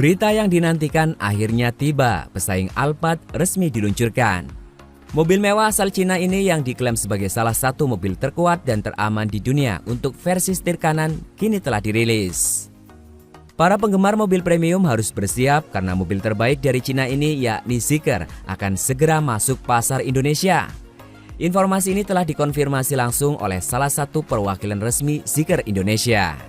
Berita yang dinantikan akhirnya tiba, pesaing Alphard resmi diluncurkan. Mobil mewah asal Cina ini yang diklaim sebagai salah satu mobil terkuat dan teraman di dunia untuk versi setir kanan kini telah dirilis. Para penggemar mobil premium harus bersiap karena mobil terbaik dari Cina ini yakni Zeekr akan segera masuk pasar Indonesia. Informasi ini telah dikonfirmasi langsung oleh salah satu perwakilan resmi Zeekr Indonesia.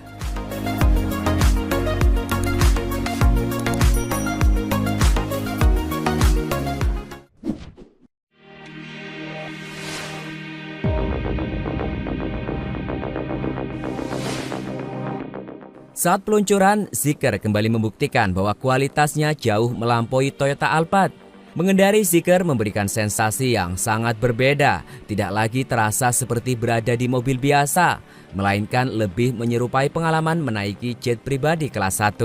Saat peluncuran, Zeekr kembali membuktikan bahwa kualitasnya jauh melampaui Toyota Alphard. Mengendari Zeekr memberikan sensasi yang sangat berbeda, tidak lagi terasa seperti berada di mobil biasa, melainkan lebih menyerupai pengalaman menaiki jet pribadi kelas 1.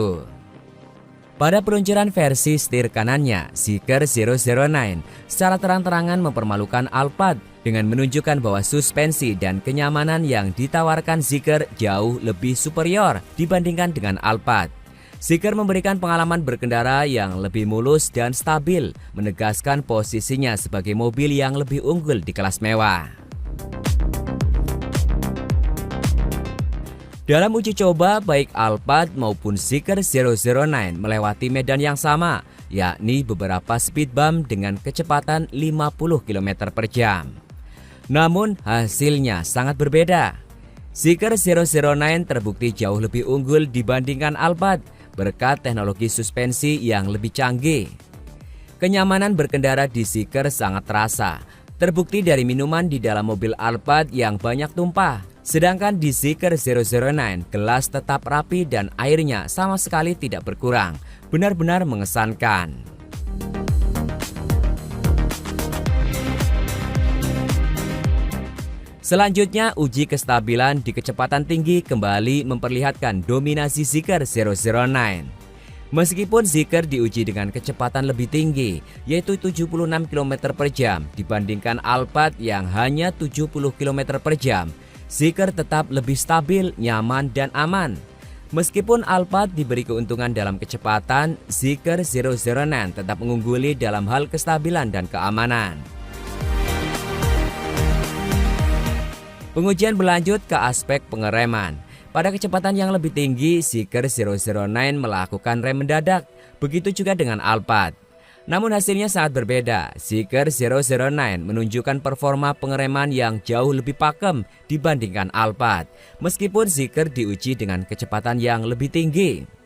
Pada peluncuran versi setir kanannya, Zeekr 009 secara terang-terangan mempermalukan Alphard dengan menunjukkan bahwa suspensi dan kenyamanan yang ditawarkan Zeekr jauh lebih superior dibandingkan dengan Alphard. Zeekr memberikan pengalaman berkendara yang lebih mulus dan stabil, menegaskan posisinya sebagai mobil yang lebih unggul di kelas mewah. Dalam uji coba, baik Alphard maupun Zeekr 009 melewati medan yang sama, yakni beberapa speed bump dengan kecepatan 50 km per jam. Namun hasilnya sangat berbeda. Zeekr 009 terbukti jauh lebih unggul dibandingkan Alphard berkat teknologi suspensi yang lebih canggih. Kenyamanan berkendara di Zeekr sangat terasa, terbukti dari minuman di dalam mobil Alphard yang banyak tumpah. Sedangkan di Zeekr 009, gelas tetap rapi dan airnya sama sekali tidak berkurang. Benar-benar mengesankan. Selanjutnya, uji kestabilan di kecepatan tinggi kembali memperlihatkan dominasi Zeekr 009. Meskipun Zeekr diuji dengan kecepatan lebih tinggi, yaitu 76 km per jam dibandingkan Alphard yang hanya 70 km per jam, Zeekr tetap lebih stabil, nyaman, dan aman. Meskipun Alphard diberi keuntungan dalam kecepatan, Zeekr 009 tetap mengungguli dalam hal kestabilan dan keamanan. Pengujian berlanjut ke aspek pengereman. Pada kecepatan yang lebih tinggi, Zeekr 009 melakukan rem mendadak, begitu juga dengan Alphard. Namun hasilnya sangat berbeda. Zeekr 009 menunjukkan performa pengereman yang jauh lebih pakem dibandingkan Alphard, meskipun Zeekr diuji dengan kecepatan yang lebih tinggi.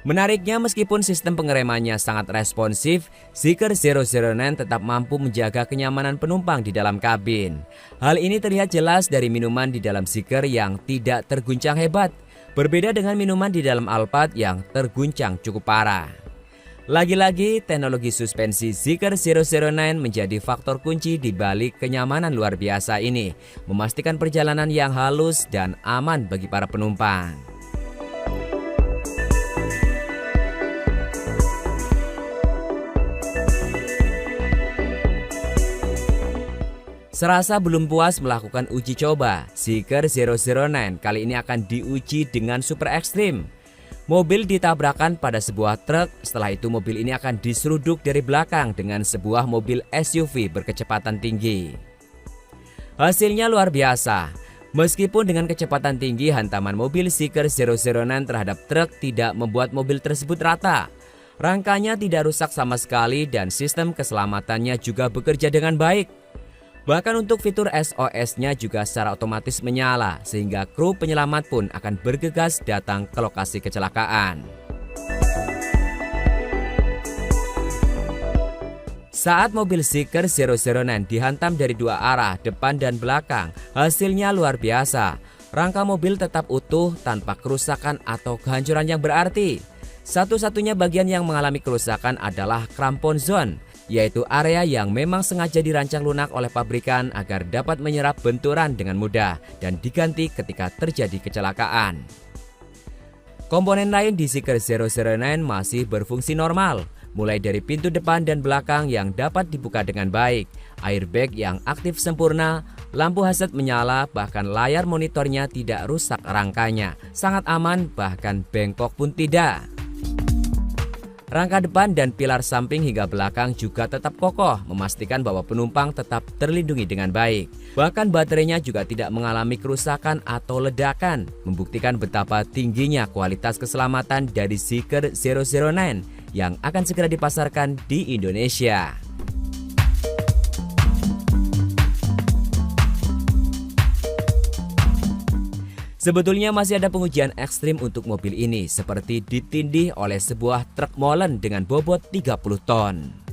Menariknya, meskipun sistem pengeremannya sangat responsif, Zeekr 009 tetap mampu menjaga kenyamanan penumpang di dalam kabin. Hal ini terlihat jelas dari minuman di dalam Zeekr yang tidak terguncang hebat, berbeda dengan minuman di dalam Alphard yang terguncang cukup parah. Lagi-lagi, teknologi suspensi Zeekr 009 menjadi faktor kunci di balik kenyamanan luar biasa ini, memastikan perjalanan yang halus dan aman bagi para penumpang. Serasa belum puas melakukan uji coba, Zeekr 009 kali ini akan diuji dengan super ekstrim. Mobil ditabrakan pada sebuah truk, setelah itu mobil ini akan diseruduk dari belakang dengan sebuah mobil SUV berkecepatan tinggi. Hasilnya luar biasa. Meskipun dengan kecepatan tinggi, hantaman mobil Zeekr 009 terhadap truk tidak membuat mobil tersebut rata. Rangkanya tidak rusak sama sekali dan sistem keselamatannya juga bekerja dengan baik. Bahkan untuk fitur SOS-nya juga secara otomatis menyala, sehingga kru penyelamat pun akan bergegas datang ke lokasi kecelakaan. Saat mobil Zeekr 009 dihantam dari dua arah, depan dan belakang, hasilnya luar biasa. Rangka mobil tetap utuh tanpa kerusakan atau kehancuran yang berarti. Satu-satunya bagian yang mengalami kerusakan adalah crampon zone, yaitu area yang memang sengaja dirancang lunak oleh pabrikan agar dapat menyerap benturan dengan mudah dan diganti ketika terjadi kecelakaan. Komponen lain di Zeekr 009 masih berfungsi normal, mulai dari pintu depan dan belakang yang dapat dibuka dengan baik, airbag yang aktif sempurna, lampu hazard menyala, bahkan layar monitornya tidak rusak rangkanya, sangat aman, bahkan bengkok pun tidak. Rangka depan dan pilar samping hingga belakang juga tetap kokoh, memastikan bahwa penumpang tetap terlindungi dengan baik. Bahkan baterainya juga tidak mengalami kerusakan atau ledakan, membuktikan betapa tingginya kualitas keselamatan dari Zeekr 009 yang akan segera dipasarkan di Indonesia. Sebetulnya masih ada pengujian ekstrim untuk mobil ini, seperti ditindih oleh sebuah truk molen dengan bobot 30 ton.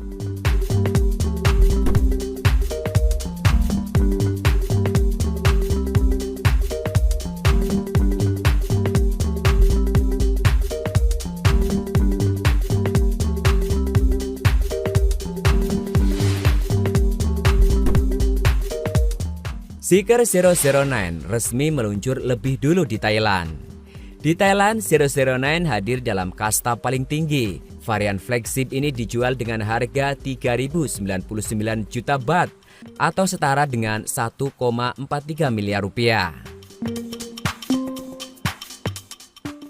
Zeekr 009 resmi meluncur lebih dulu di Thailand. Di Thailand, 009 hadir dalam kasta paling tinggi. Varian flagship ini dijual dengan harga 3.099 juta baht atau setara dengan 1,43 miliar rupiah.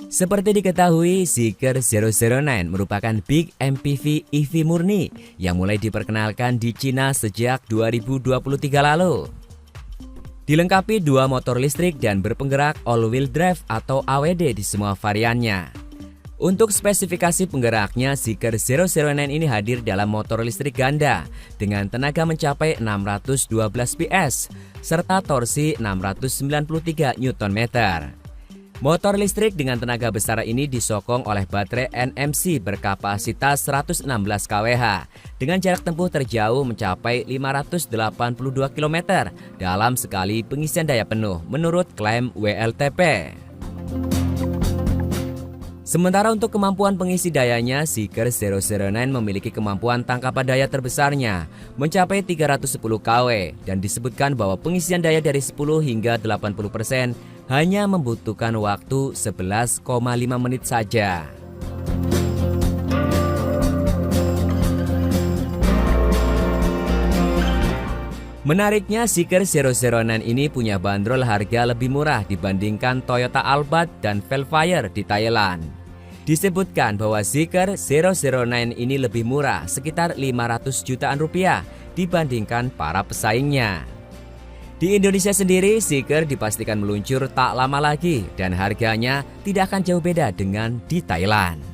Seperti diketahui, Zeekr 009 merupakan big MPV EV murni yang mulai diperkenalkan di Cina sejak 2023 lalu. Dilengkapi 2 motor listrik dan berpenggerak all-wheel drive atau AWD di semua variannya. Untuk spesifikasi penggeraknya, Zeekr 009 ini hadir dalam motor listrik ganda dengan tenaga mencapai 612 PS serta torsi 693 Nm. Motor listrik dengan tenaga besar ini disokong oleh baterai NMC berkapasitas 116 kWh dengan jarak tempuh terjauh mencapai 582 km dalam sekali pengisian daya penuh menurut klaim WLTP. Sementara untuk kemampuan pengisi dayanya, Zeekr 009 memiliki kemampuan tangkapan daya terbesarnya mencapai 310 kW dan disebutkan bahwa pengisian daya dari 10 hingga 80% hanya membutuhkan waktu 11,5 menit saja. Menariknya, Zeekr 009 ini punya bandrol harga lebih murah dibandingkan Toyota Alphard dan Velfire di Thailand. Disebutkan bahwa Zeekr 009 ini lebih murah sekitar 500 jutaan rupiah dibandingkan para pesaingnya. Di Indonesia sendiri, Zeekr dipastikan meluncur tak lama lagi dan harganya tidak akan jauh beda dengan di Thailand.